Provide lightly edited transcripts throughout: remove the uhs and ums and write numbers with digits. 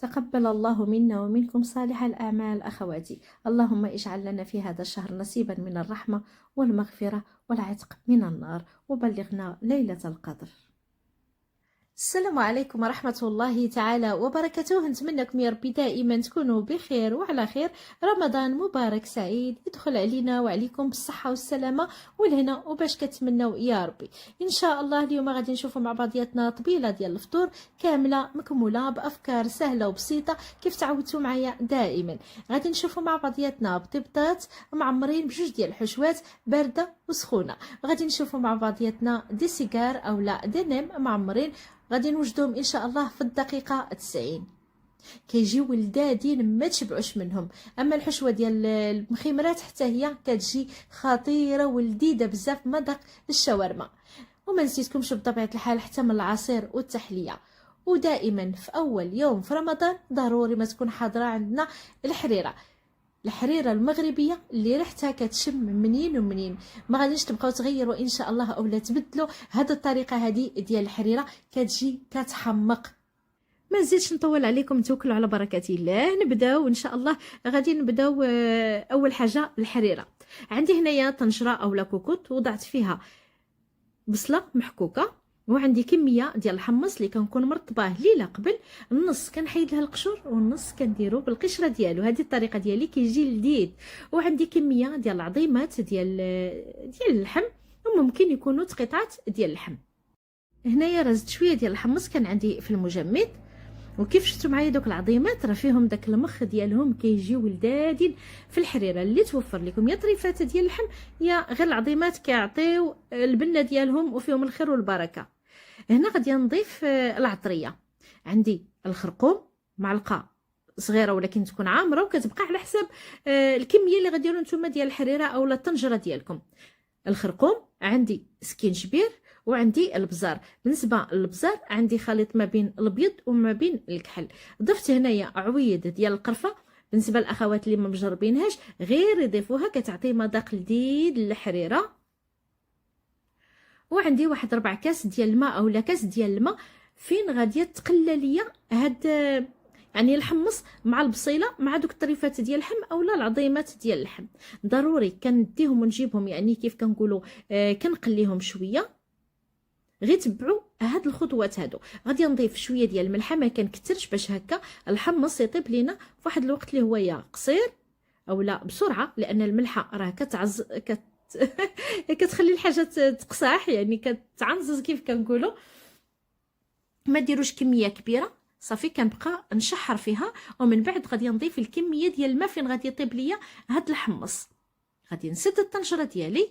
تقبل الله منا ومنكم صالح الأعمال أخواتي. اللهم اجعل لنا في هذا الشهر نصيبا من الرحمة والمغفرة والعتق من النار، وبلغنا ليلة القدر. السلام عليكم ورحمة الله تعالى وبركاته. نتمنىكم يا ربي دائما تكونوا بخير وعلى خير. رمضان مبارك سعيد يدخل علينا وعليكم بالصحة والسلامة والهنا، وباش كتمنوا يا ربي ان شاء الله. اليوم غادي نشوفوا مع بعضياتنا طبيلة ديال الفطور كاملة مكمولة بأفكار سهلة وبسيطة كيف تعودتوا معايا دائما. غادي نشوفوا مع بعضياتنا بطيبطات معمرين بجوج ديال الحشوات باردة وسخونة. غادي نشوفوا مع بعضياتنا دي سيجار او لا دي نيم معمرين، غادي نوجدهم ان شاء الله في الدقيقه 90. كيجيو ولدادين ما تشبعوش منهم. اما الحشوه ديال المخيمرات حتى هي كتجي خطيره ولذيذه بزاف، مذاق الشاورما. وما نسيتكمش بطبيعه الحال حتى من العصير والتحليه. ودائما في اول يوم في رمضان ضروري ما تكون حاضره عندنا الحريره المغربيه اللي ريحتها كتشم منين ومنين. ما غاديش تبقاو تغيروا ان شاء الله اولا تبدلوا هذه الطريقه هذه ديال الحريره، كتجي كتحمق. ما نزيدش نطول عليكم، توكلوا على بركه الله. نبداو ان شاء الله. غادي نبداو اول حاجه الحريره. عندي هنايا طنجره اولا كوكوط، وضعت فيها بصله محكوكه، وعندي كميه ديال الحمص اللي كنكون مرطباه ليله قبل. النص كنحيد لها القشور والنص كنديرو بالقشره ديالو. هذه الطريقه ديالي كيجي لذيذ. وعندي كميه ديال العظيمات ديال اللحم، وممكن يكونوا تقطعات ديال اللحم. هنايا رزت شويه ديال الحمص كان عندي في المجمد، وكيف شفتوا معايا دوك العظيمات راه فيهم داك المخ ديالهم كيجيو لذاذين في الحريره. اللي توفر لكم يا طريفات ديال اللحم يا غير العظيمات كيعطيو البنه ديالهم وفيهم الخير والبركه. هنا غادي نضيف العطريه. عندي الخرقوم معلقه صغيره ولكن تكون عامره، وكتبقى على حساب الكميه اللي غديروا نتوما ديال الحريره اولا الطنجره ديالكم. الخرقوم عندي سكينجبير، وعندي البزار. بالنسبه للبزار عندي خليط ما بين الابيض وما بين الكحل. ضفت هنايا عويد ديال القرفه. بالنسبه للاخوات اللي ما مجربينهاش غير يضيفوها، كتعطي مذاق لذيذ للحريره. وعندي واحد 4 كاس ديال الماء اولا كاس ديال الماء. فين غادي تقلى ليا هاد يعني الحمص مع البصيله مع دوك الطريفات ديال اللحم اولا العظيمات ديال اللحم. ضروري كنديهم ونجيبهم يعني كيف كنقولوا كنقليهم شويه. غير تبعوا هاد الخطوات هادو. غادي نضيف شويه ديال الملحه، ما كنكثرش باش هكا الحمص يطيب لينا في واحد الوقت اللي هو يا قصير اولا بسرعه، لان الملحه راه كتخلي الحاجه تقصاح يعني كتعنزز كيف كنقولوا. ما ديروش كميه كبيره صافي، كنبقى نشحر فيها. ومن بعد غادي نضيف الكميه ديال الماء فين غادي يطيب ليا هاد الحمص. غادي نسد الطنجره ديالي،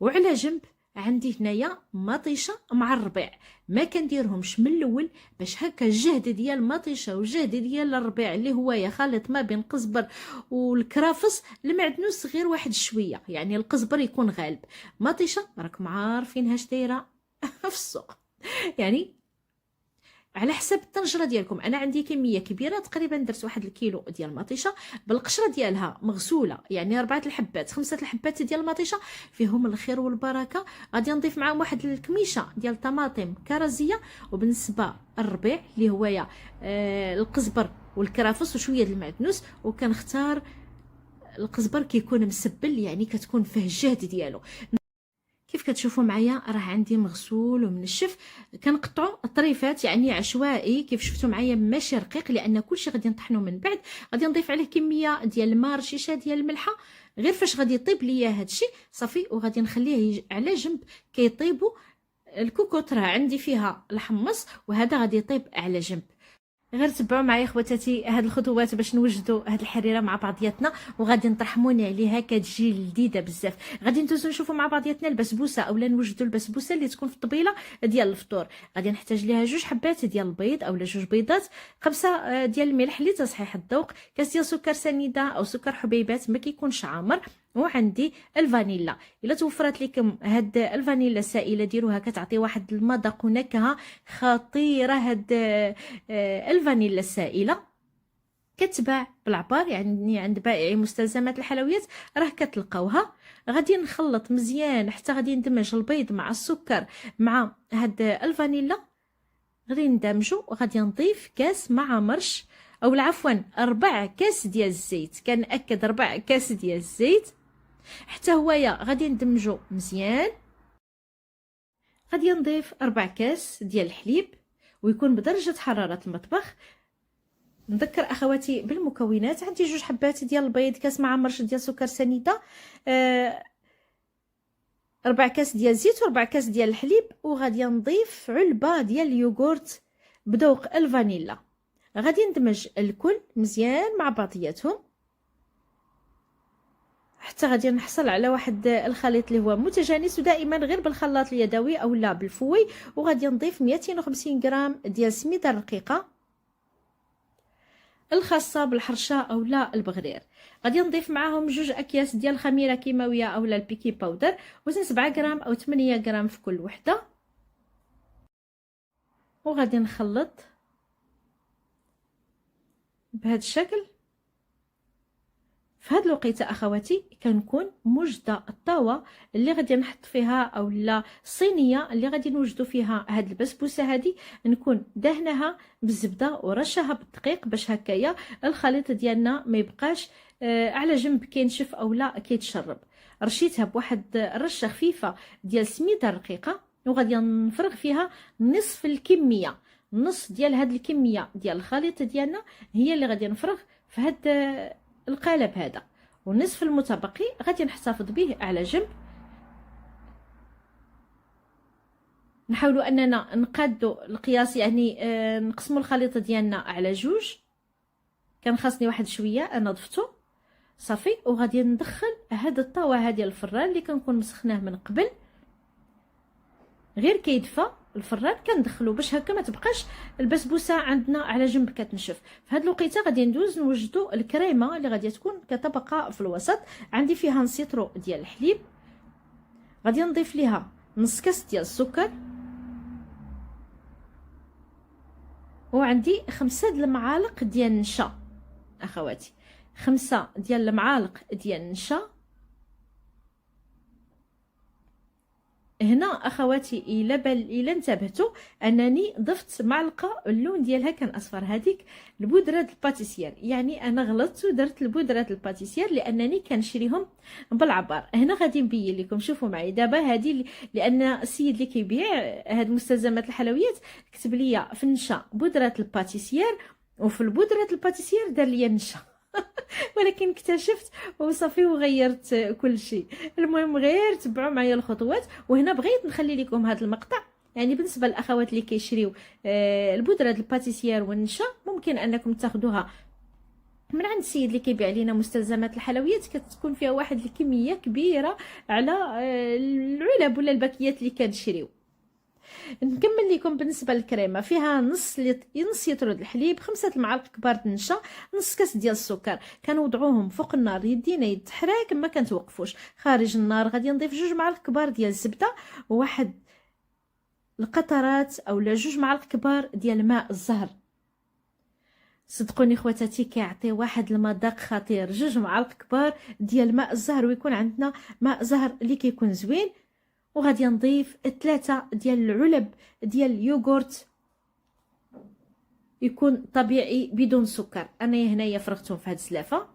وعلى جنب عندي هنايا مطيشه مع الربيع. ما كنديرهمش من الاول باش هكا الجهد ديال المطيشه والجهد ديال الربيع اللي هو يا خليط ما بين القزبر والكرافس المعدنوس غير واحد شويه، يعني القزبر يكون غالب. مطيشه راكم عارفين هاش دايره في السوق، يعني على حسب الطنجره ديالكم. انا عندي كميه كبيره تقريبا درت واحد الكيلو ديال المطيشه بالقشره ديالها مغسوله، يعني 4 الحبات 5 الحبات ديال المطيشه فيهم الخير والبركه. غادي نضيف معاهم واحد الكميشه ديال طماطم كرزيه. وبالنسبه الربيع اللي هو يا القزبر والكرافس وشويه ديال المعدنوس، وكنختار القزبر كيكون مسبل يعني كتكون فيه الجهد ديالو. كيف كتشوفوا معايا راه عندي مغسول ومنشف. كنقطعوا الطريفات يعني عشوائي كيف شفتوا معايا، ماشي رقيق لان كلشي غادي نطحنوا من بعد. غادي نضيف عليه كميه ديال الماء رشيشه ديال الملحه غير فاش غادي يطيب ليا هادشي صافي. وغادي نخليه على جنب كيطيبوا. الكوكوط راه عندي فيها الحمص وهذا غادي يطيب على جنب. غير تبعوا معايا خواتاتي هاد الخطوات باش نوجدوا هاد الحريره مع بعضياتنا، وغادي نطرحموني عليها كتجي لذيذه بزاف. غادي ندوزو نشوفوا مع بعضياتنا البسبوسه اولا نوجدوا البسبوسه اللي تكون في الطبيله ديال الفطور. غادي نحتاج ليها 2 حبات ديال البيض اولا 2 بيضات، 5 ديال الملح لتصحيح الذوق، كاس ديال سكر سنيده او سكر حبيبات ما كيكونش عامر. وعندي الفانيلا. الا توفرت لكم هاد الفانيلا السائله ديروها، كتعطي واحد المذاق ونكهه خطيره. هاد الفانيلا السائله كتباع بالعبار يعني عند بائعي مستلزمات الحلويات راه كتلقاوها. غادي نخلط مزيان حتى غادي ندمج البيض مع السكر مع هاد الفانيلا. غادي ندمجو، وغادي نضيف كاس مع مرش، او عفوا 4 كاس ديال الزيت، كنأكد 4 كاس ديال الزيت. حتى هوايا غادي ندمجو مزيان. غادي نضيف 4 كاس ديال الحليب، ويكون بدرجة حرارة المطبخ. نذكر اخواتي بالمكونات، عندي 2 حبات ديال البيض، كاس مع مرش ديال سكر سنيده، 4 كاس ديال الزيت و4 كاس ديال الحليب، وغادي نضيف علبه ديال اليوغورت بذوق الفانيلا. غادي ندمج الكل مزيان مع بعضياتهم حتى غادي نحصل على واحد الخليط اللي هو متجانس، ودائما غير بالخلاط اليدوي او لا بالفوي. وغادي نضيف 250 غرام ديال السميده الرقيقه الخاصه بالحرشه او لا البغرير. غادي نضيف معاهم 2 اكياس ديال الخميره كيماويه او لا البيكي باودر، وزن 7 غرام او 8 غرام في كل وحده. وغادي نخلط بهذا الشكل. في هذا الوقيته اخواتي كنكون موجده الطاوه اللي غادي نحط فيها او لا الصينيه اللي غادي نوجدوا فيها هاد البسبوسه هذه، نكون دهنها بالزبده ورشها بالدقيق باش هكايا الخليط ديالنا ما يبقاش على جنب كينشف او لا كيتشرب. رشيتها بواحد الرشه خفيفه ديال السميده الرقيقه، وغادي نفرغ فيها نصف الكميه، نص ديال هاد الكميه ديال الخليط ديالنا هي اللي غادي نفرغ في هاد القالب هذا، والنصف المتبقي غادي نحتفظ به على جنب. نحاولوا اننا نقادوا القياس، يعني نقسموا الخليط ديالنا على 2. كان خاصني واحد شويه انا ضفته صافي. وغادي ندخل هذا الطاوه هذه الفران اللي كنكون مسخناه من قبل، غير كيدفى الفران كندخلو باش هكا ما تبقاش البسبوسه عندنا على جنب كتنشف. في هذه الوقيته غادي ندوز نوجدوا الكريمه اللي غادي تكون كطبقه في الوسط. عندي فيها نسيترو ديال الحليب، غادي نضيف ليها نص كاس ديال السكر، وعندي 5 المعالق ديال النشا اخواتي، 5 ديال المعالق ديال النشا. هنا اخواتي الا انتبهتوا انني ضفت معلقه اللون ديالها كان اصفر، هذيك البودره الباتيسير، يعني انا غلطت ودرت البودره الباتيسير لانني كنشريهم بالعبار. هنا غادي نبين لكم، شوفوا معي دابا هذه، لان السيد اللي كيبيع هاد مستلزمات الحلويات كتب لي في النشا بودره الباتيسير، وفي البودره الباتيسير دار لي النشا ولكن اكتشفت وصافي وغيرت كل شيء. المهم غير تبعوا معايا الخطوات. وهنا بغيت نخلي لكم هذا المقطع، يعني بالنسبه للاخوات اللي كيشريو البودره الباتيسير والنشا، ممكن انكم تاخذوها من عند السيد اللي كيبيع لنا مستلزمات الحلويات، كتكون فيها واحد الكميه كبيره على العلب ولا الباكيات اللي كنشريو. نكمل لكم بالنسبه للكريمه، فيها نص لتر الحليب، 5 المعالق كبار د النشا، نص كاس ديال السكر. كنوضعوهم فوق النار، يدينا يتحرك ما كنتوقفوش. خارج النار غادي نضيف 2 معالق كبار ديال الزبده، وواحد القطرات اولا 2 معالق كبار ديال ماء الزهر. صدقوني خواتاتي كيعطي واحد المذاق خطير. 2 معالق كبار ديال ماء الزهر، ويكون عندنا ماء زهر اللي كيكون زوين. وغادي نضيف 3 ديال العلب ديال اليوغورت يكون طبيعي بدون سكر. انا هنايا فرغتهم في هاد السلافه،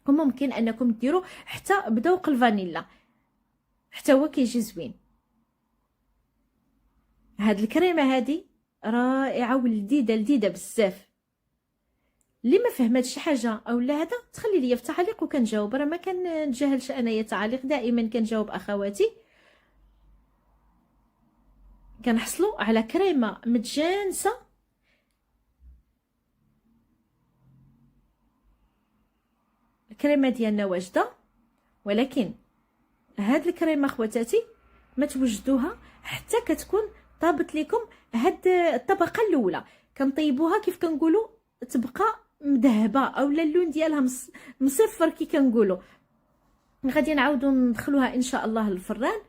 وممكن انكم ديروا حتى بذوق الفانيلا، حتى هو كيجي زوين. هاد الكريمه هذه رائعه ولذيذه بزاف. اللي ما فهمت شي حاجه او لا هذا تخلي لي في تعليق وكنجاوب، راه ما كنتجاهلش انايا تعليق، دائما كنجاوب اخواتي. كنحصلوا على كريمه متجانسه الكريمه ديالنا واجده، ولكن هاد الكريمه خواتاتي ما توجدوها حتى كتكون طابت لكم هاد الطبقه الاولى. كنطيبوها كيف كنقولوا تبقى مذهبه اولا اللون ديالها مصفر كي كنقولوا. غادي نعاودوا ندخلوها ان شاء الله للفران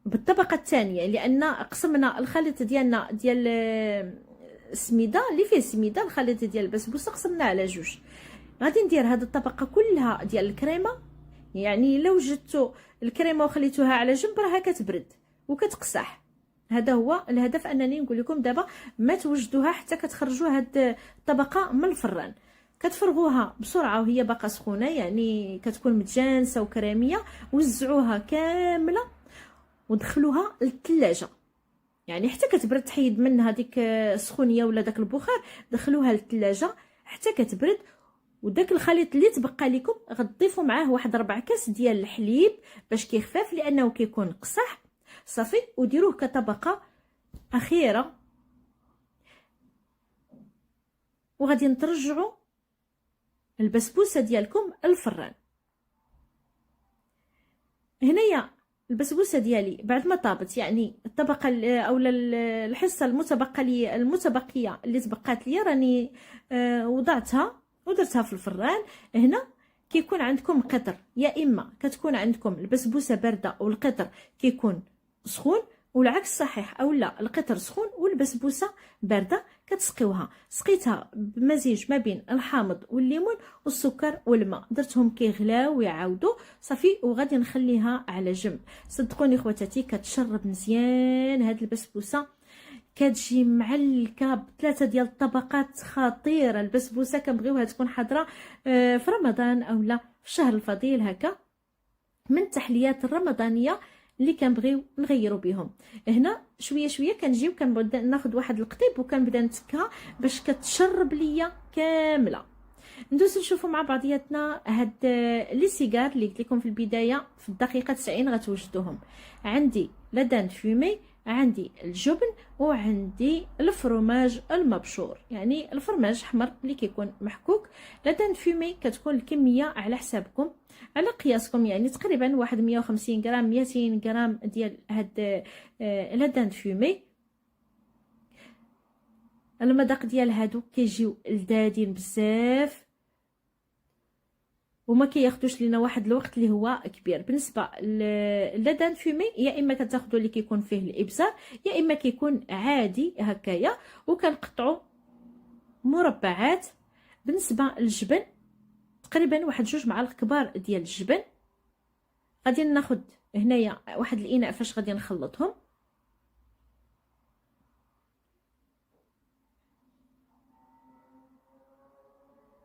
بالطبقه الثانيه، لان قسمنا الخليط ديالنا ديال السميده اللي فيه السميده، الخليط ديال البسبوسه قسمناه على 2. غادي ندير هذه الطبقه كلها ديال الكريمه، يعني لو وجدتوا الكريمه وخليتوها على جنب راها كتبرد وكتقصح. هذا هو الهدف، انني نقول لكم دابا ما توجدوها حتى كتخرجوا هاد الطبقه من الفران، كتفرغوها بسرعه وهي باقا سخونه، يعني كتكون متجانسه وكراميه. وزعوها كامله ودخلوها للثلاجه، يعني حتى كتبرد، تحيد منها ديك السخونيه ولا داك البخار، دخلوها للثلاجه حتى كتبرد. وداك الخليط اللي تبقى لكم غتضيفوا معاه واحد 4 كاس ديال الحليب باش كيخفاف لانه كيكون قصح صافي، وديروه كطبقه اخيره. وغادي نترجعوا البسبوسه ديالكم الفران. هنايا البسبوسه ديالي بعد ما طابت، يعني الطبقه اولا الحصه المتبقيه اللي تبقات لي راني وضعتها ودرتها في الفران. هنا كيكون عندكم قطر، يا اما كتكون عندكم البسبوسه بارده والقطر كيكون سخون، والعكس صحيح، اولا القطر سخون والبسبوسه بارده. كتسقيوها، سقيتها بمزيج ما بين الحامض والليمون والسكر والماء، درتهم كيغلاو ويعاودوا صافي، وغادي نخليها على جنب. صدقوني خواتاتي كتشرب مزيان هاد البسبوسه، كتجي معلكه بثلاثه ديال الطبقات خطيره. البسبوسه كنبغيوها تكون حاضره في رمضان اولا في الشهر الفضيل، هكا من التحليات الرمضانيه اللي كنبغيو نغيروا بهم. هنا شويه شويه كنجيو كنبدا ناخذ واحد القطيب وكنبدا نتكها باش كتشرب ليا كامله. ندوز نشوفوا مع بعضياتنا هاد لي سيجار اللي قلت لكم في البدايه في الدقيقه 90 غتوجدوهم. عندي لدان فومي، عندي الجبن، وعندي الفرماج المبشور، يعني الفرماج احمر اللي كيكون محكوك. لدان فومي كتكون الكميه على حسابكم على قياسكم، يعني تقريبا واحد 150 غرام 200 غرام ديال هاد لدان فومي. المذاق ديال هادو كيجيو لذاذين بزاف وما كياخذوش لينا واحد الوقت اللي هو كبير. بالنسبه للدان فومي يا اما كتاخذوا اللي كيكون فيه الابزار، يا اما كيكون عادي هكايا وكنقطعوا مربعات. بالنسبه للجبن تقريبا واحد 2 معالق كبار ديال الجبن. غادي ناخذ هنايا واحد الاناء فاش غادي نخلطهم.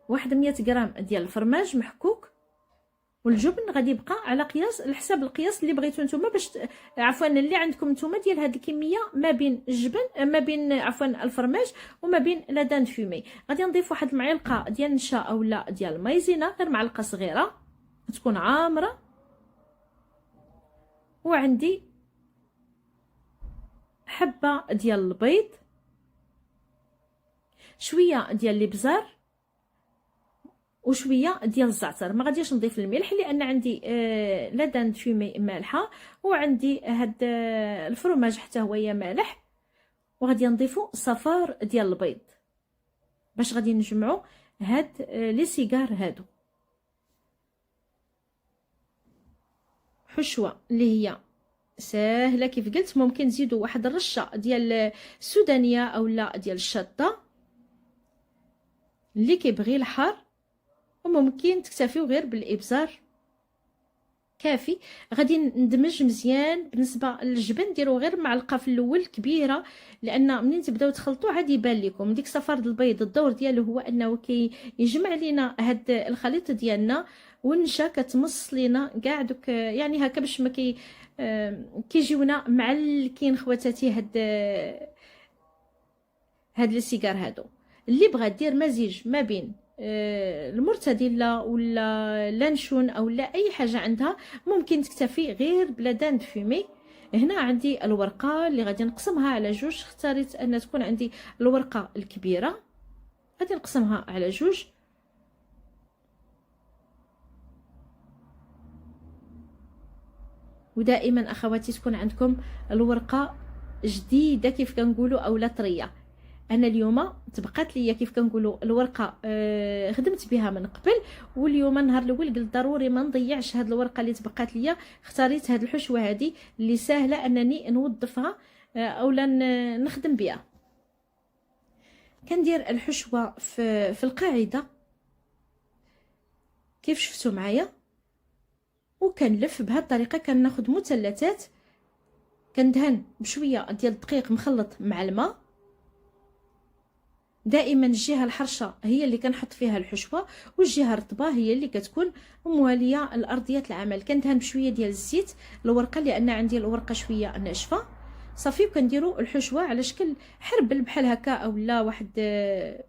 واحد 100 غرام ديال الفرماج محكوك، والجبن غادي يبقى على قياس الحساب القياس اللي بغيتو نتوما باش عفوا اللي عندكم نتوما ديال هاد الكميه ما بين الجبن ما بين عفوا الفرماج وما بين لدان فومي. غادي نضيف واحد المعلقه ديال النشا اولا ديال المايزينا، غير معلقه صغيره تكون عامره. وعندي حبه ديال البيض، شويه ديال الابزار وشويه ديال الزعتر. ما غاديش نضيف الملح لان عندي لدان فومي مالحه، وعندي هاد الفرماج حتى هو مالح. وغادي نضيفو صفار ديال البيض باش غادي نجمعو هاد لي سيجار هادو. حشوه اللي هي ساهله كيف قلت. ممكن نزيدوا واحد الرشه ديال السودانيه اولا ديال الشطه اللي كيبغي الحار، وممكن تكتفيو غير بالابزار كافي. غادي ندمج مزيان. بالنسبه للجبن ديروا غير معلقه في الاول كبيره، لان منين تبداو تخلطوا عاد يبان لكم ديك صفار البيض. الدور ديالو هو انه يجمع لينا هاد الخليط ديالنا، والنشا كتمص لينا كاع دوك يعني هكا باش ما كيجيونا معلكين خواتاتي. هاد لي سيجار هادو اللي بغا دير مزيج ما بين المرتديلا ولا لانشون او لا اي حاجه عندها، ممكن تكتفي غير بلدان فومي. هنا عندي الورقه اللي غادي نقسمها على 2. اختاريت ان تكون عندي الورقه الكبيره، غادي نقسمها على 2. ودائما اخواتي تكون عندكم الورقه جديده كيف كنقولوا اولا طريه. انا اليوم تبقات ليا كيف كنقولوا الورقه خدمت بها من قبل، واليوم النهار الاول قلت ضروري ما نضيعش هاد الورقه اللي تبقات ليا. اختاريت هاد الحشوه هذه اللي سهله انني نوظفها اولا نخدم بها. كندير الحشوه في القاعده كيف شفتوا معايا، وكنلف بهذه الطريقه. كناخذ مثلثات كندهن بشويه ديال الدقيق مخلط مع الماء. دائما الجهه الحرشه هي اللي كنحط فيها الحشوه، والجهه الرطبه هي اللي كتكون مواليه لارضيه العمل. كندهن بشويه ديال الزيت الورقه لان عندي الورقه شويه ناشفه صافي، وكنديروا الحشوه على شكل حربل بحال هكا اولا واحد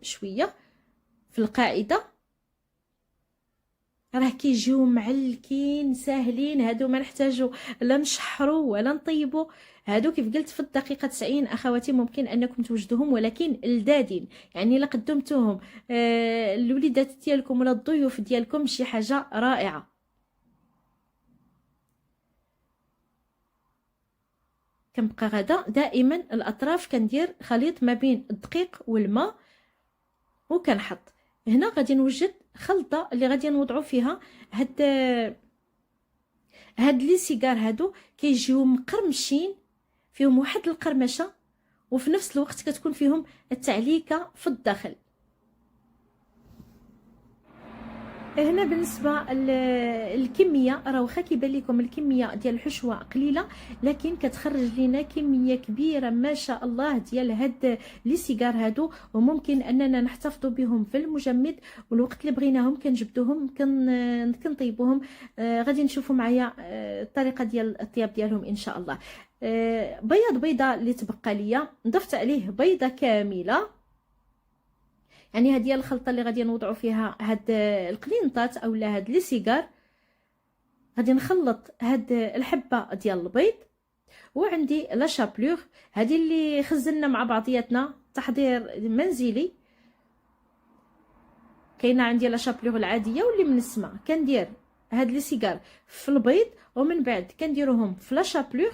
شويه في القاعده. راه كيجيو معلكين ساهلين هادو، ما نحتاجو لا نشحرو ولا نطيبو. هادو كيف قلت في الدقيقه 90 اخواتي ممكن انكم توجدوهم، ولكن لذاذين. يعني الا قدمتوهم الوليدات ديالكم ولا الضيوف ديالكم شي حاجه رائعه. كنبقى غدا دائما الاطراف كندير خليط ما بين الدقيق والماء، وكنحط هنا غادي نوجد خلطه اللي غادي نوضعوا فيها هاد لي سيجار. هادو كيجيو مقرمشين، فيهم واحد القرمشه، وفي نفس الوقت كتكون فيهم التعليكه في الداخل. هنا بالنسبه للكميه، راه واخا كيبان لكم الكميه ديال الحشوه قليله، لكن كتخرج لنا كميه كبيره ما شاء الله ديال هاد لي سيجار هادو، وممكن اننا نحتفظوا بهم في المجمد، والوقت اللي بغيناهم كنجبدوهم كنطيبوهم. غادي نشوفوا معايا الطريقه ديال الطياب ديالهم ان شاء الله. بيضه اللي تبقى ليا ضفت عليه بيضه كامله. يعني هذه هي الخلطه اللي غادي نوضعوا فيها هاد القلينطات اولا هاد لي سيجار. غادي نخلط هاد الحبه ديال البيض، وعندي لا شابلور هذه اللي خزلنا مع بعضياتنا، تحضير منزلي. كاينه عندي لا شابلور العاديه واللي من السما. كندير هاد لي سيجار في البيض، ومن بعد كنديروهم في لا شابلور.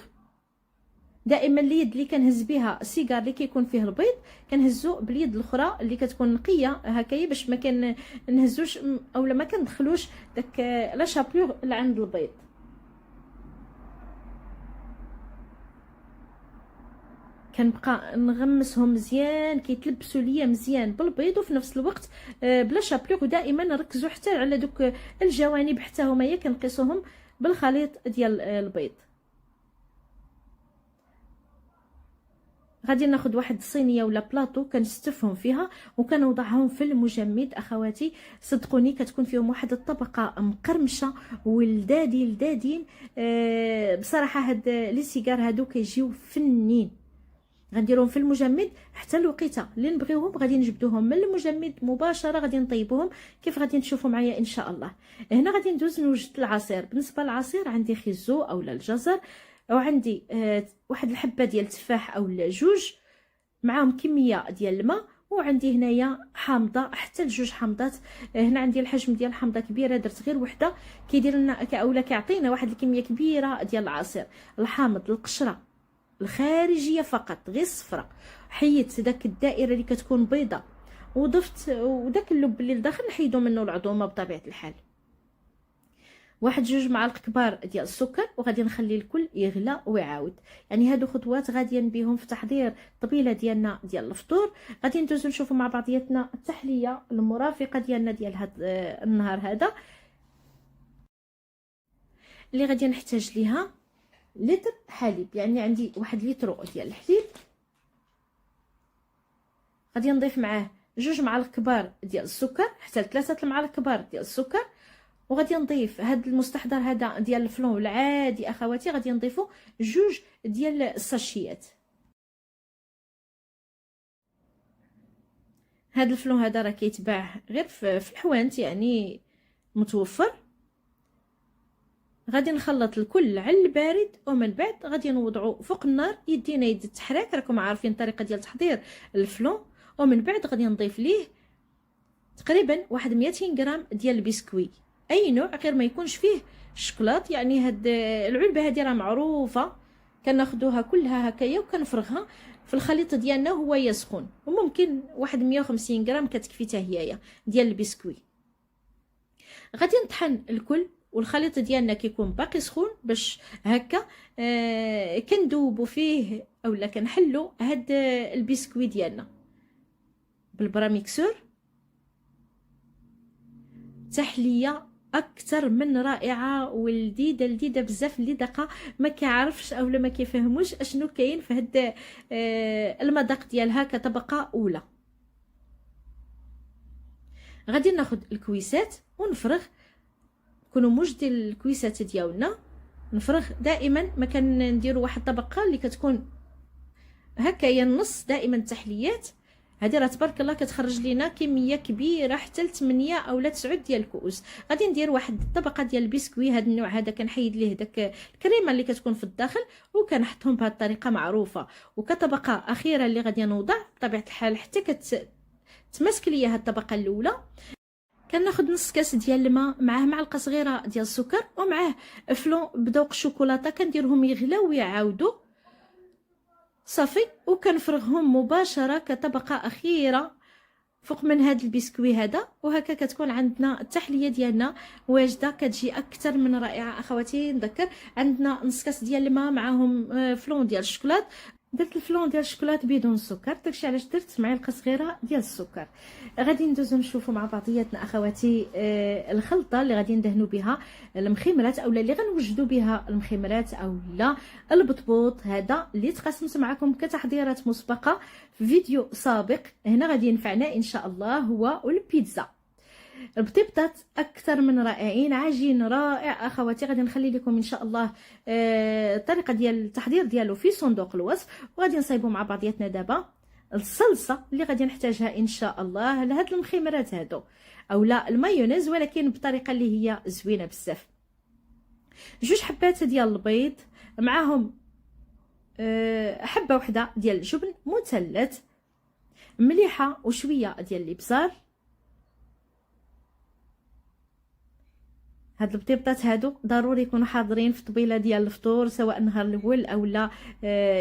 دائما اليد اللي كنهز بها السيجار اللي كيكون فيه البيض كنهزو باليد الاخرى اللي كتكون نقيه هكايا، باش ما كنهزوش اولا ما كندخلوش داك لا شابلور لعند البيض. كنبقى نغمسهم مزيان كيتلبسوا ليا مزيان بالبيض، وفي نفس الوقت بلا شابلور. ودائما نركزوا حتى على دوك الجوانب حتى هما كنقيسوهم بالخليط ديال البيض. غادي ناخذ واحد الصينيه ولا بلاطو كنستفهم فيها وكنوضعهم في المجمد. اخواتي صدقوني كتكون فيهم واحد الطبقه مقرمشه ولذاذين. بصراحه هاد لي سيجار هادو كيجيو فنين. غنديرهم في المجمد حتى الوقيته اللي نبغيوهم، غادي نجبدوهم من المجمد مباشره، غادي نطيبوهم كيف غادي نشوفوا معايا ان شاء الله. هنا غادي ندوز نوجد العصير. بالنسبه للعصير عندي خيزو اولا الجزر، وعندي واحد الحبه ديال التفاح او جوج، معاهم كميه ديال الماء، وعندي هنايا حامضه حتى لجوج حامضات. هنا عندي الحجم ديال الحامضه كبيره، درت غير وحده كيدير لنا اولا كيعطينا واحد الكميه كبيره ديال العصير. الحامض القشره الخارجيه فقط غير الصفراء، حيدت داك الدائره اللي كتكون بيضه وضفت، وداك اللب اللي لداخل نحيدو منه العظومه بطبيعه الحال. واحد جوج معالق كبار ديال السكر، وغادي نخلي الكل يغلى ويعاود. يعني هادو خطوات غاديين بهم في تحضير الطبيله ديالنا ديال الفطور. غادي ندوزو نشوفوا مع بعضياتنا التحليه المرافقه ديالنا ديال هاد النهار هذا، اللي غادي نحتاج ليها لتر حليب. يعني عندي واحد لتر ديال الحليب، غادي نضيف معاه جوج معالق كبار ديال السكر حتى 3 المعالق كبار ديال السكر، وغادي نضيف هاد المستحضر هذا ديال الفلون العادي. اخواتي غادي نضيفو جوج ديال الساشيات. هاد الفلون هذا راه كيتباع غير في الحوانت، يعني متوفر. غادي نخلط الكل على البارد، ومن بعد غادي نوضعو فوق النار يدينا يد التحراك. راكم عارفين الطريقه ديال تحضير الفلون. ومن بعد غادي نضيف ليه تقريبا واحد 200 غرام ديال البسكوي، اي نوع غير ما يكونش فيه الشكلاط. يعني هاد العلبه هذه راه معروفه، كناخذوها كلها هكايا وكنفرغها في الخليط ديالنا وهو يسخن. وممكن واحد 150 غرام كتكفي حتى هي ديال البسكوي. غادي نطحن الكل، والخليط ديالنا كيكون باقي سخون باش هكا كندوبوا فيه اولا كنحلوا هاد البسكوي ديالنا بالبراميكسور. تحليه اكثر من رائعه ولذيذه، لذيذه بزاف. اللي دقه ما كيعرفش اولا ما كيفهموش اشنو كاين في هاد المذاق ديالها كطبقه اولى. غادي ناخذ الكويسات ونفرغ، كونوا موجدين الكويسات ديالنا. نفرغ دائما ما كنديروا واحد الطبقه اللي كتكون هكايا النص دائما التحليات. هذه راه تبارك الله كتخرج لينا كميه كبيره حتى ل 8 او 9 ديال الكؤوس. غادي ندير واحد الطبقه ديال البسكوي. هذا النوع هذا كنحيد ليه داك الكريمه اللي كتكون في الداخل وكنحطهم بهذه الطريقه معروفه. وكطبقه اخيره اللي غادي نوضع بطبيعه الحال حتى كتمسك ليا هذه الطبقه الاولى، كناخذ نص كاس ديال الماء معاه معلقه صغيره ديال السكر ومعاه فلون بذوق الشوكولاته، كنديرهم يغلاو ويعاودوا صافي. وكنفرغهم مباشره كطبقه اخيره فوق من هذا البسكوي هذا. وهكا كتكون عندنا التحليه ديالنا واجده، كتجي اكثر من رائعه. اخواتي نذكر عندنا نص كاس ديال الماء معاهم فلون ديال الشوكولات. درت الفلون ديال الشوكولات بدون السكر، داكشي علاش درت معلقه صغيره ديال السكر. غادي ندوزو نشوفوا مع بعضياتنا اخواتي الخلطه اللي غادي ندهنوا بها المخمرات اولا اللي غنوجدوا بها المخمرات اولا البطبوط. هذا اللي تقاسمت معكم كتحضيرات مسبقه في فيديو سابق. هنا غادي ينفعنا ان شاء الله هو البيتزا. البطيبطات اكثر من رائعين، عجين رائع اخواتي. غادي نخلي لكم ان شاء الله الطريقه ديال التحضير ديالو في صندوق الوصف. وغادي نصايبوا مع بعضياتنا دابا الصلصه اللي غادي نحتاجها ان شاء الله لهاد المخمرات هادو اولا المايونيز، ولكن بطريقه اللي هي زوينه بزاف. 2 حبات ديال البيض معاهم حبه وحده ديال الجبن مثلث، مليحه وشويه ديال الابزار. هاد البطيبطات هادو ضروري يكونوا حاضرين في طبيله ديال الفطور سواء النهار الاول اولا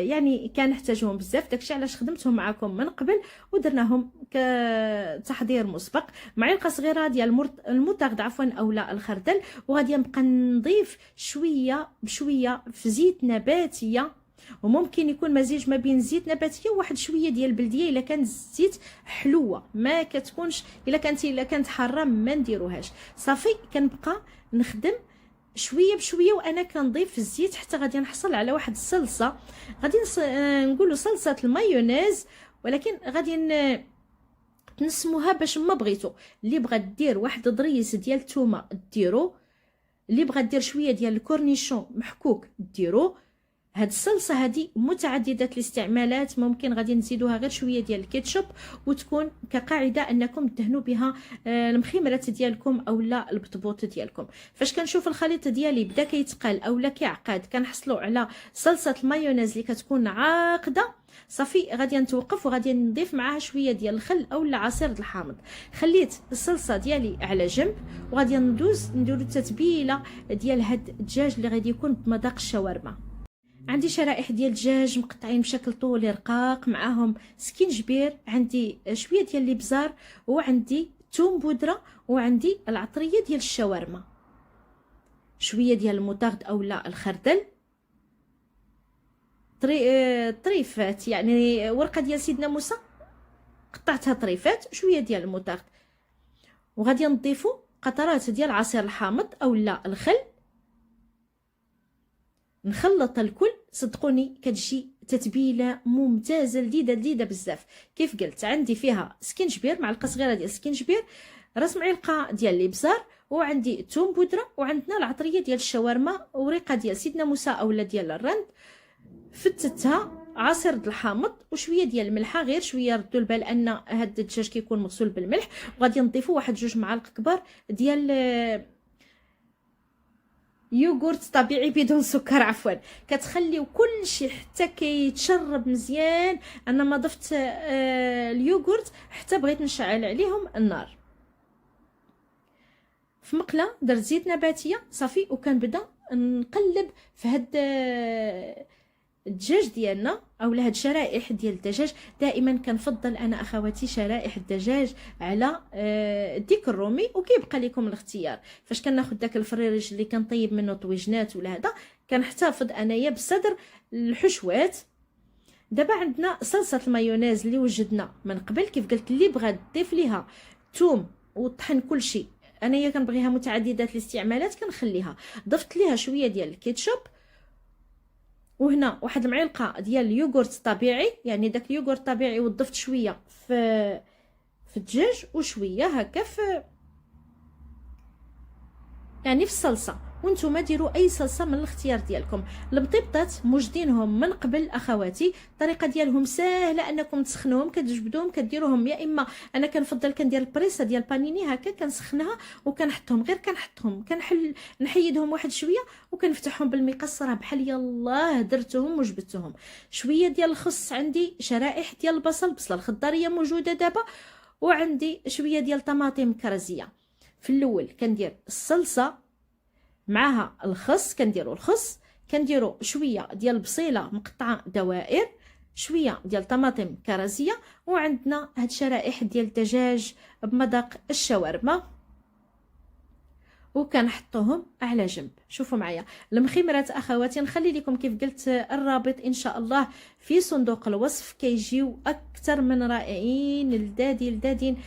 يعني كنحتاجوهم بزاف. داكشي علاش خدمتهم معكم من قبل ودرناهم كتحضير مسبق. معلقه صغيره ديال المطارد عفوا اولا الخردل. وغادي نبقى نضيف شويه بشويه في زيت نباتيه، وممكن يكون مزيج ما بين زيت نباتيه وواحد شويه ديال البلديه الا كانت الزيت حلوه، ما كتكونش الا كانت حاره ما نديروهاش. صافي كنبقى نخدم شويه بشويه وانا كنضيف الزيت حتى غادي نحصل على واحد الصلصه. غادي نقولوا صلصه المايونيز، ولكن غادي تنسموها باش ما بغيتو. اللي بغى دير واحد ضريس ديال الثومه ديرو، اللي بغى دير شويه ديال الكورنيشون محكوك ديرو. هاد الصلصه هذه متعدده الاستعمالات، ممكن غادي نزيدوها غير شويه ديال الكيتشوب وتكون كقاعده انكم تدهنوا بها المخمرات ديالكم اولا البطبوط ديالكم. فاش كنشوف الخليط ديالي بدا كيتقال اولا كيعقد كنحصلوا على صلصه المايونيز اللي كتكون عاقده، صافي غادي نتوقف وغادي نضيف معاها شويه ديال الخل اولا عصير الحامض. خليت الصلصه ديالي على جنب وغادي نديروا التتبيله ديال هاد الدجاج اللي غادي يكون بمذاق الشاورما. عندي شرائح ديال الدجاج مقطعين بشكل طولي رقاق، معاهم سكينجبير، عندي شويه ديال الابزار، وعندي توم بودره، وعندي العطريه ديال الشاورما، شويه ديال المطارد اولا الخردل، طريفات يعني ورقه ديال سيدنا موسى قطعتها طريفات، شويه ديال المطارد. وغادي نضيفوا قطرات ديال عصير الحامض اولا الخل. نخلط الكل، صدقوني كتجي تتبيله ممتازه لذيذه بزاف. كيف قلت عندي فيها سكينجبير، معلقه صغيره ديال السكينجبير، راس معلقه ديال الابزار، وعندي توم بودره، وعندنا العطريه ديال الشاورما، وريقه ديال سيدنا موسى اولا ديال الرند، فتتها عصير الحامض وشويه ديال الملحه، غير شويه ردوا البال ان هاد الدجاج كيكون مغسول بالملح. وغادي نضيفوا واحد 2 معالق كبار ديال يوغورت طبيعي بدون سكر عفوا. كتخليو كل شيء حتى كيتشرب مزيان. انا ما ضفت اليوغورت حتى بغيت نشعل عليهم النار. في مقله درت زيت نباتيه صافي، وكنبدا نقلب في هاد الدجاج ديالنا اولا هاد شرائح ديال الدجاج. دائما كنفضل انا اخواتي شرائح الدجاج على الديك الرومي، وكيبقى لكم الاختيار. فاش كناخذ داك الفريريج اللي كنطيب منه طويجنات ولا هذا، كنحتفظ انايا بصدر الحشوات. دابا عندنا صلصه المايونيز اللي وجدنا من قبل، كيف قلت اللي بغى تضيف ليها ثوم وطحن كل شيء انايا كنبغيها متعدده الاستعمالات كنخليها. ضفت ليها شويه ديال الكيتشوب، وهنا واحد المعلقه ديال اليوغورت طبيعي، يعني داك اليوغورت طبيعي، وضفت شويه في الدجاج وشويه هكا يعني في الصلصه. وانتم ديروا اي صلصه من الاختيار ديالكم. البطيبطات موجدينهم من قبل اخواتي، الطريقه ديالهم سهله انكم تسخنوهم، كتجبدوهم كديروهم. يا اما انا كنفضل كندير البريسه ديال بانيني هكا، كنسخنها وكنحطهم، غير كنحطهم نحيدهم واحد شويه وكنفتحهم بالمقص، راه بحال يلاه درتهم وجبدتهم. شويه ديال الخس، عندي شرائح ديال البصل الخضاريه موجوده دابا، وعندي شويه ديال طماطم كرزيه. في الاول كندير الصلصه معها الخس، كنديروا الخس، كنديروا شويه ديال البصيله مقطعه دوائر، شويه ديال طماطم كرزيه، وعندنا هاد شرائح ديال الدجاج بمذاق الشاورما، وكنحطوهم على جنب. شوفوا معايا المخمرات اخواتي، نخلي لكم كيف قلت الرابط ان شاء الله في صندوق الوصف. كيجيو اكثر من رائعين، لذاذين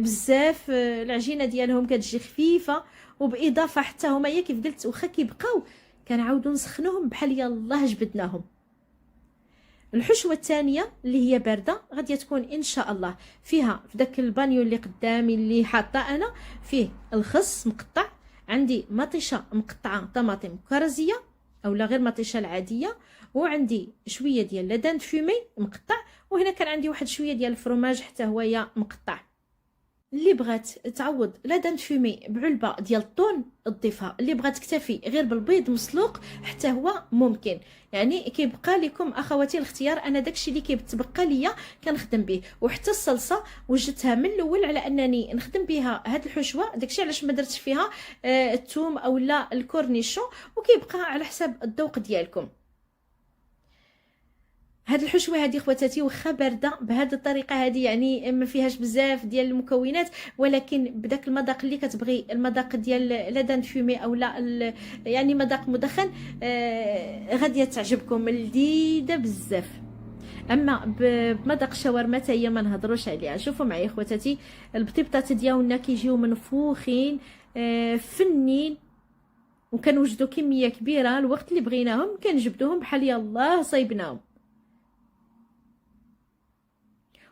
بزاف. العجينه ديالهم كتجي خفيفه، وباضافه حتى هما هي كيف قلت واخا كيبقاو كنعاودوا نسخنوهم بحال يلاه جبدناهم. الحشوه الثانيه اللي هي بارده غادي تكون ان شاء الله فيها، في داك البانيو اللي قدامي اللي حاطه انا، فيه الخس مقطع، عندي مطيشه مقطعه طماطم كرزيه اولا غير مطيشه العاديه، وعندي شويه ديال لادان فومي مقطع، وهنا كان عندي واحد شويه ديال الفرماج حتى هويا مقطع. اللي بغات تعوض لا دان فومي بعلبه ديال الطون تضيفها، اللي بغات تكتفي غير بالبيض مسلوق حتى هو ممكن. يعني كيبقى لكم اخواتي الاختيار. انا داكشي اللي كيتبقى ليا كنخدم به. وحتى الصلصه وجدتها من الاول على انني نخدم بها هاد الحشوه، داكشي علاش ما درتش فيها الثوم اولا الكورنيشون، وكيبقى على حساب الذوق ديالكم. هاد الحشوه هذه خواتاتي واخا بارده بهذه الطريقه هذه، يعني ما فيهاش بزاف ديال المكونات، ولكن بداك المذاق اللي كتبغي، المذاق ديال لادان فومي او لا يعني مذاق مدخن، غادي تعجبكم، لذيذه بزاف. اما بمذاق الشاورما حتى هي ما نهضروش عليها. شوفوا معايا خواتاتي، البطيبطات ديالنا كيجيو منفوخين فنين، وكنوجدوا كميه كبيره الوقت اللي بغيناهم كنجبدوهم بحال يلاه صايبناهم.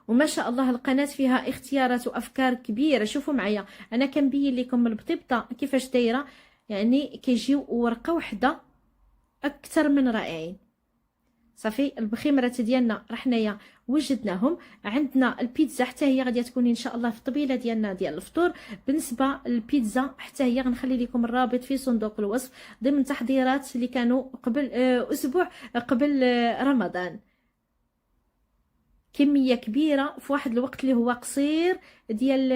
وما شاء الله القناه فيها اختيارات وافكار كبيره. شوفوا معايا انا كنبين لكم البطيبطه كيفاش دايره، يعني كيجيو ورقه وحده اكثر من رائعين. صافي البخيمرات ديالنا راه حنايا وجدناهم. عندنا البيتزا حتى هي غادي تكون ان شاء الله في الطبيله ديالنا ديال الفطور. بالنسبه للبيتزا حتى هي غنخلي لكم الرابط في صندوق الوصف، ضمن تحضيرات اللي كانوا قبل اسبوع قبل رمضان. كميه كبيره في واحد الوقت اللي هو قصير ديال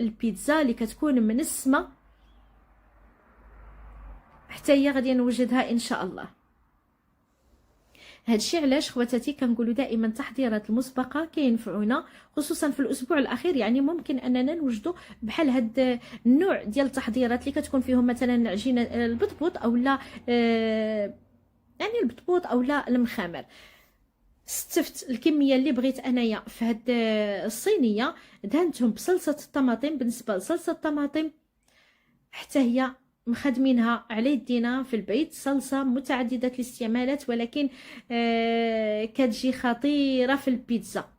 البيتزا اللي كتكون منسمه، حتى هي غادي نوجدها ان شاء الله. هادشي علاش خواتاتي كنقولوا دائما التحضيرات المسبقه كينفعونا، خصوصا في الاسبوع الاخير. يعني ممكن اننا نوجدوا بحال هاد النوع ديال التحضيرات اللي كتكون فيهم مثلا عجينه البطبوط او لا يعني البطبوط او لا المخامر. استفت الكميه اللي بغيت انايا في هاد الصينيه، دهنتهم بصلصه الطماطم. بالنسبه لصلصه الطماطم حتى هي مخدمينها على يدينا في البيت، صلصه متعدده الاستعمالات، ولكن كتجي خطيره في البيتزا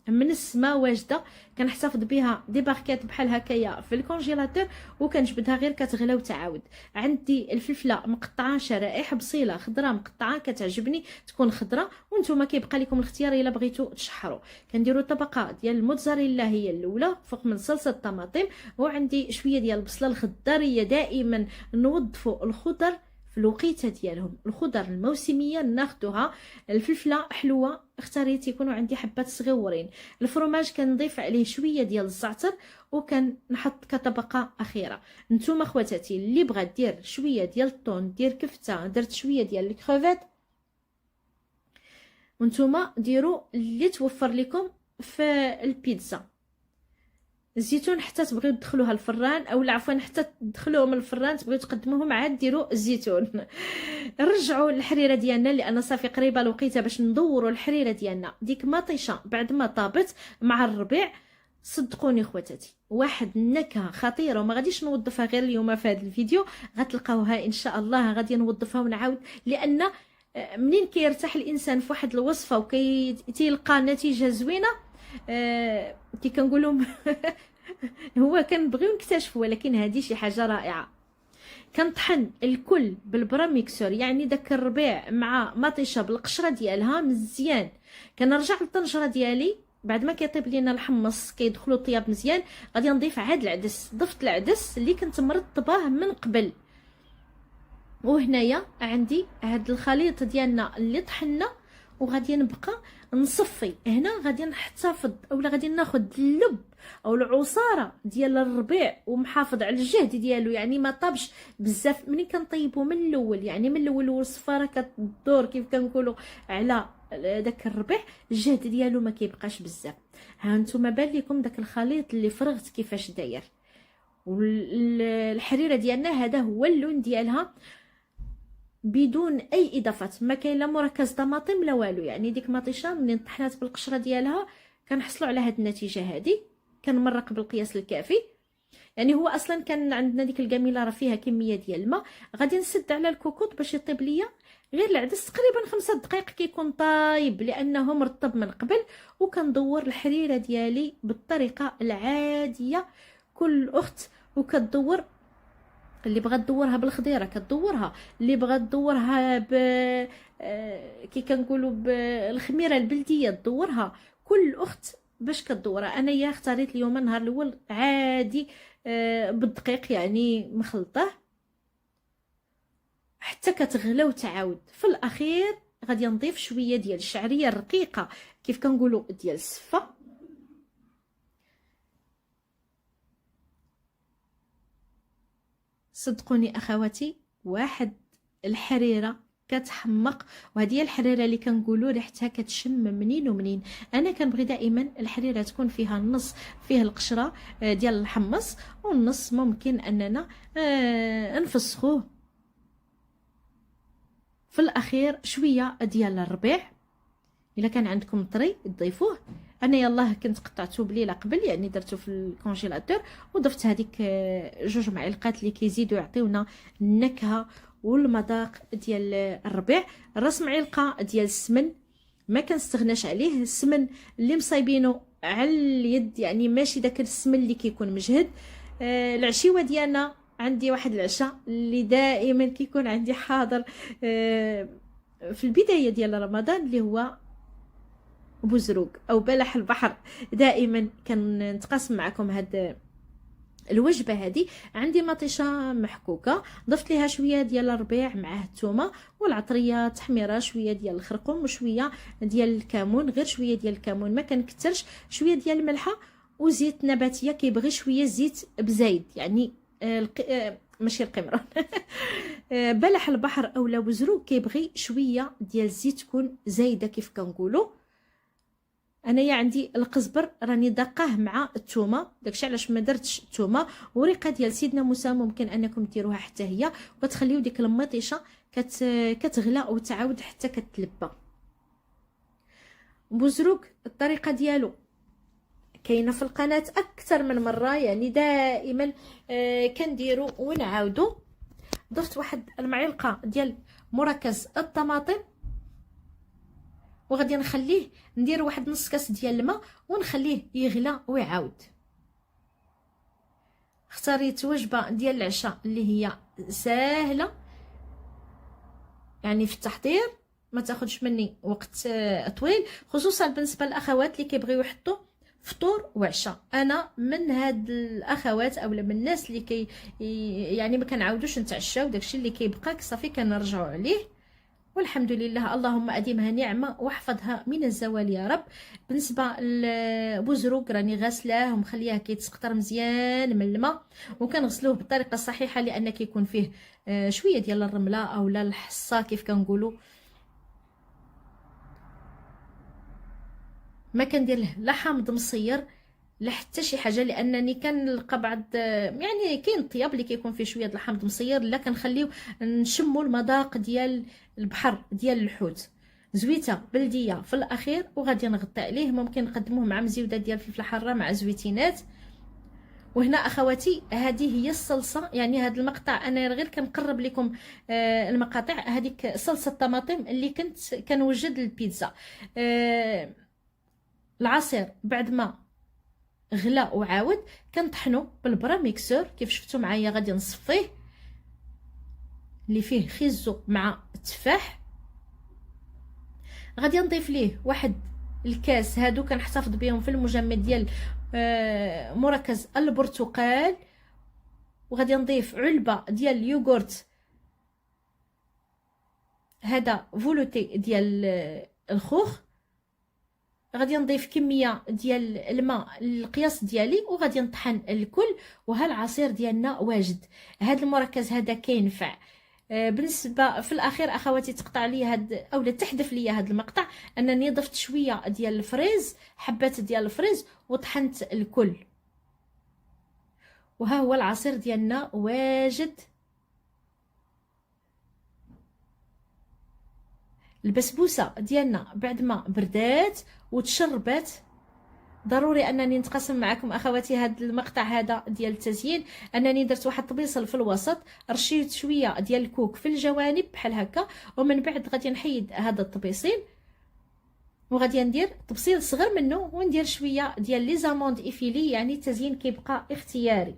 من السما واجده. كنحتفظ بها دي باغكات بحال هكايا في الكونجيلاتور، وكنجبدها غير كتغلى وتعاود. عندي الفلفله مقطعه شرائح، بصيله خضراء مقطعه كتعجبني تكون خضراء، وانتم كيبقى لكم الاختيار الا بغيتو تشحروا. كنديروا طبقه ديال الموتزاريلا هي الاولى فوق من صلصه الطماطم، وعندي شويه ديال البصله الخضاريه. دائما نوظفوا الخضر في الوقيته ديالهم، الخضر الموسميه ناخذوها. الفلفله حلوه اختاريت يكونوا عندي حبات صغيورين. الفرماج كنضيف عليه شويه ديال الزعتر وكنحط كطبقه اخيره. نتوما خواتاتي اللي بغات دير شويه ديال الطون دير كفته، درت شويه ديال الكروفيت، وانتوما ديروا اللي توفر لكم في البيتزا. الزيتون حتى تبغيو تدخلوها الفران او عفوا حتى تدخلوهم الفران تبغيو تقدموهم عاد ديروا الزيتون. رجعوا الحريره ديالنا لان صافي قريبه الوقيته باش ندوروا الحريره ديالنا. ديك مطيشه بعد ما طابت مع الربيع صدقوني خواتاتي، واحد النكهه خطيره، وما غاديش نوظفها غير اليوم في هذا الفيديو، غتلقاوها ان شاء الله، غادي نوظفها ونعاود، لان منين كيرتاح الانسان في واحد الوصفه وكيتلقى نتيجه زوينه، كي كنقولوا هو كنبغيو نكتشفوا، ولكن هذه شي حاجه رائعه. كنطحن الكل بالبرا ميكسور، يعني داك الربيع مع مطيشه بالقشره ديالها مزيان. كنرجع للطنجره ديالي بعد ما كيطيب لينا الحمص، كيدخلوا الطياب مزيان، غادي نضيف عاد العدس. ضفت العدس اللي كنت مرطباه من قبل، وهنايا عندي هاد الخليط ديالنا اللي طحنا، وغادي نبقى نصفي. هنا غادي نحتفظ اولا غادي ناخذ اللب او العصاره ديال الربيع ومحافظ على الجهد ديالو، يعني ما طابش بزاف. ملي كنطيبو من الاول، يعني من الاول والصفاره كتدور كيف كنقولوا على داك الربيع، الجهد ديالو ما كيبقاش بزاف. ها نتوما بان لكم داك الخليط اللي فرغت كيفاش داير، والحريره ديالنا هذا هو اللون ديالها بدون اي اضافات، ما كاين لا مركز طماطم لا والو. يعني ديك مطيشه منين طحنات بالقشره ديالها كنحصلوا على هاد النتيجه هذه. كنمرق بالقياس الكافي، يعني هو اصلا كان عندنا ديك الكميله راه فيها كميه ديال الماء. غادي نسد على الكوكوط باش يطيب ليا غير العدس تقريبا 5 دقائق كيكون طايب، لانه مرطب من قبل. وكندور الحريره ديالي بالطريقه العاديه، كل اخت وكتدور. اللي بغات تدورها بالخضيره كتدورها، اللي بغات تدورها كي كنقولوا بالخميره البلديه تدورها. كل اخت باش كدورها. انايا اختاريت اليوم النهار الاول عادي بالدقيق، يعني مخلطه حتى كتغلى وتعاود. في الاخير غادي نضيف شويه ديال الشعريه الرقيقه كيف كنقولوا ديال السفه. صدقوني اخواتي، واحد الحريره كتحمق، وهذه الحريره اللي كنقولوا ريحتها كتشم منين ومنين. انا كنبغي دائما الحريره تكون فيها النص فيه القشره ديال الحمص، والنص ممكن اننا نفسخوه. في الاخير شويه ديال الربيع، الا كان عندكم طري تضيفوه. انا يلاه كنت قطعته بليله قبل، يعني درته في الكونجيلاتور، وضفت هذيك 2 معلقات اللي كيزيدوا يعطيونا النكهه والمذاق ديال الربيع. راس معلقه ديال السمن، ما كنستغناش عليه. السمن اللي مصايبينه على اليد، يعني ماشي داك السمن اللي كيكون مجهد. العشيوه ديالنا، عندي واحد العشاء اللي دائما كيكون عندي حاضر في البدايه ديال رمضان، اللي هو بوزروق او بلح البحر. دائما كنتقاسم معكم هاد الوجبه هذه. عندي مطيشه محكوكه، ضفت ليها شويه ديال الربيع معاه الثومه والعطريه، تحميره، شويه ديال الخرقوم وشويه ديال الكمون، غير شويه ديال الكمون ما كنكثرش، شويه ديال الملحه وزيت نباتيه. كيبغي شويه زيت بزايد، يعني ماشي القمران بلح البحر اولا بوزروق كيبغي شويه ديال الزيت تكون زايده كيف كنقولوا. انايا عندي القزبر راني دقاه مع الثومه، داكشي علاش ما درتش الثومه. وريقه ديال سيدنا موسى ممكن انكم ديروها حتى هي، وتخليو ديك المطيشه كتغلى وتعاود حتى كتلبى. بوزروق الطريقه ديالو كاينه في القناه اكثر من مره، يعني دائما كنديرو ونعاودو. ضفت واحد المعلقه ديال مركز الطماطم، وغادي نخليه ندير واحد نص كاس ديال الماء ونخليه يغلى ويعاود. اختاريت وجبه ديال العشاء اللي هي ساهله يعني في التحضير، ما تاخذش مني وقت طويل، خصوصا بالنسبه للاخوات اللي كيبغيو يحطوا فطور وعشاء. انا من هاد الاخوات اولا من الناس اللي يعني ما كنعاودوش نتعشاو، داكشي اللي كيبقى صافي كنرجعوا عليه، والحمد لله. اللهم اديمها نعمه واحفظها من الزوال يا رب. بالنسبه للبوزروق راني غاسلاه ومخلياه كيتسقطر مزيان من الماء، وكنغسلوه بالطريقه الصحيحه، لان كيكون فيه شويه ديال الرمله اولا الحصه كيف كنقولوا. ما كندير له لا حامض مصير لا حتى شي حاجه، لانني كنلقى بعض يعني كاين الطياب اللي كيكون فيه شويه د الحامض مصير، لا كنخليو نشموا المذاق ديال البحر ديال الحوت. زويته بلديه في الاخير، وغادي نغطي عليه. ممكن نقدموه مع مزيوده ديال الفلفل حاره مع زويتينات. وهنا اخواتي هذه هي الصلصه، يعني هذا المقطع انا غير كنقرب لكم المقاطع. هذيك صلصه الطماطم اللي كنت كنوجد البيتزا. العصير بعد ما غلا وعاود كنطحنو بالبرا ميكسور كيف شفتوا معايا. غادي نصفيه اللي فيه خيزو مع التفاح. غادي نضيف ليه واحد الكاس، هادو كنحتفظ بهم في المجمد ديال مركز البرتقال. وغادي نضيف علبه ديال اليوغورت، هذا فولوتي ديال الخوخ. غادي نضيف كميه ديال الماء القياس ديالي، وغادي نطحن الكل. وها العصير ديالنا واجد. هذا المركز هذا كينفع. بالنسبه في الاخير اخواتي تقطع لي هاد اولا تحذف لي هذا المقطع انني ضفت شويه ديال الفريز، حبات ديال الفريز، وطحنت الكل. وها هو العصير ديالنا واجد. البسبوسه ديالنا بعد ما بردات وتشربات، ضروري انني نتقاسم معكم اخواتي هذا المقطع هذا ديال التزيين. انني درت واحد الطبيصل في الوسط، رشيت شويه ديال الكوك في الجوانب بحال هكا، ومن بعد غادي نحيد هذا الطبيصيل وغادي ندير طبسيل صغير منه، وندير شويه ديال لي زاموند ايفيلي. يعني التزيين كيبقى اختياري.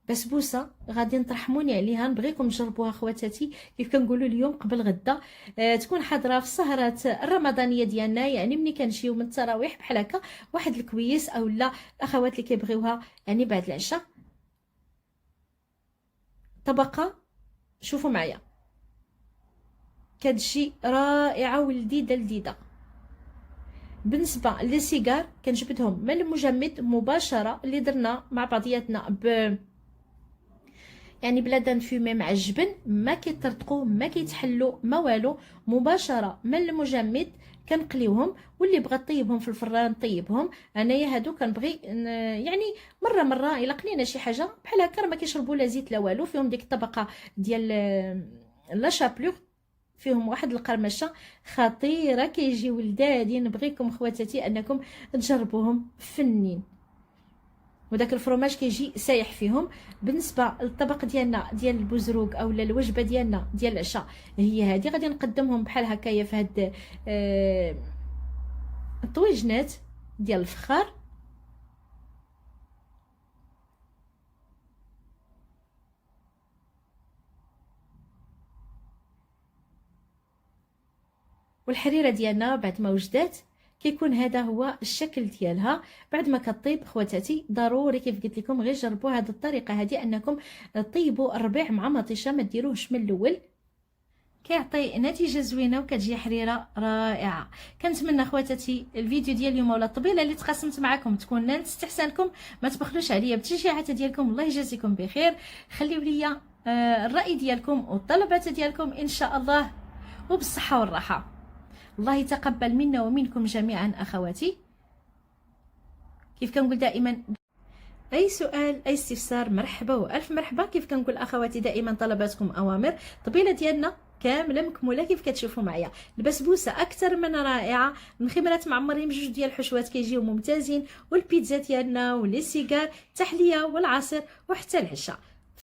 بسبوسه غادي نترحموني عليها، نبغيكم تجربوها خواتاتي كيف كنقولوا اليوم قبل غدا. تكون حاضره في السهرات الرمضانيه ديالنا، يعني ملي كنجيو من التراويح بحال هكا واحد الكويس، اولا الاخوات اللي كيبغيوها يعني بعد العشاء. طبقه شوفوا معايا كتجي رائعه ولذيذه لذيذه. بالنسبه للسيجار كنجبدهم من المجمد مباشره اللي درنا مع بعضياتنا يعني بلا دان فيمي مع الجبن، ما كيطرطقوا ما كيتحلوا ما والو، مباشره من المجمد كنقليوهم. واللي بغى طيبهم في الفران طيبهم. انايا هادو كنبغي يعني مره الا قلينا شي حاجه بحال هكا ما كيشربوا لا زيت لا والو، فيهم ديك الطبقه ديال لا شابلور، فيهم واحد القرمشه خطيره كيجيو لذاذين. نبغيكم خواتاتي انكم تجربوهم فنين، وداك الفرماج كيجي سايح فيهم. بالنسبه للطبق ديالنا ديال البزروق اولا الوجبه ديالنا ديال العشاء هي هذه. غادي نقدمهم بحال هكايا في هاد الطويجنات ديال الفخار. والحريره ديالنا بعد ما وجدات كيكون هذا هو الشكل ديالها بعد ما كطيب. خواتاتي ضروري كيف قلت لكم غير جربوا هذه الطريقه هذه، انكم طيبوا الربيع مع مطيشه، ما ديروهش من الاول، كيعطي نتيجه زوينه وكتجي حريره رائعه. كنتمنى خواتاتي الفيديو ديال اليوم ولا الطبيله اللي تقاسمت معكم تكون نالت استحسانكم. ما تبخلوش عليا بالتشجيعات ديالكم، الله يجازيكم بخير. خليو لي الراي ديالكم والطلبات ديالكم ان شاء الله، وبالصحه والراحه. الله يتقبل منا ومنكم جميعا اخواتي. كيف كنقول دائما اي سؤال اي استفسار مرحبا والف مرحبا. كيف كنقول اخواتي دائما طلباتكم اوامر. الطبيله ديالنا كامله مكموله كيف كتشوفوا معايا. البسبوسه اكثر من رائعه، المخمرات معمرين بجوج ديال الحشوات كيجيو ممتازين، والبيتزا ديالنا ولي سيجار تحليه والعصير وحتى العشاء.